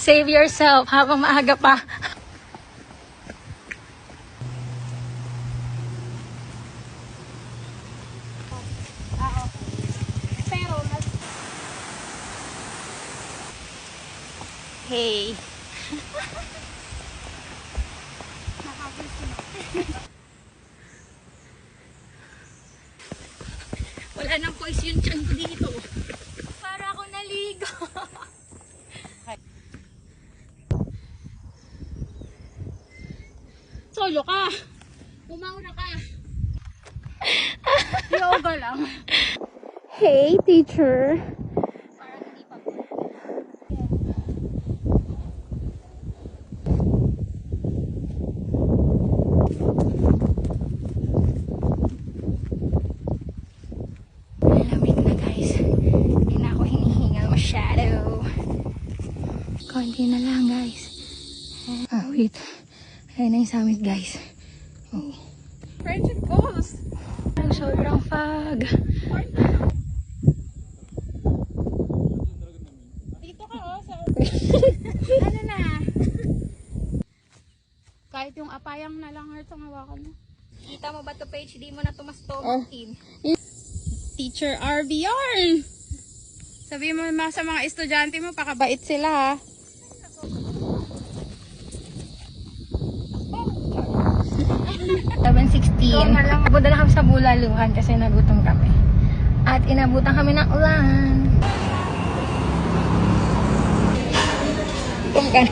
Save yourself habang maaga pa. Hey. Wala nang poise yung tiyan ko dito. Para ako naligo. Solo ka. Umauna ka. Yoga lang. Hey, teacher. Konti na lang, guys. Wait. Ayun na yung summit, guys. Oh. Friendship goals. Sobrang fog. Dito ka, oh. Sa... ano na? Kahit yung apayang na lang heart ang hawakan mo. Kita mo ba to page? Di mo na tumastong. Teacher RVR. Sabi mo sa mga estudyante mo, pakabait sila, ha? 7:16. Punta na kami sa Bulaluhan kasi nagutom kami. At inabutan kami ng ulan. Okay.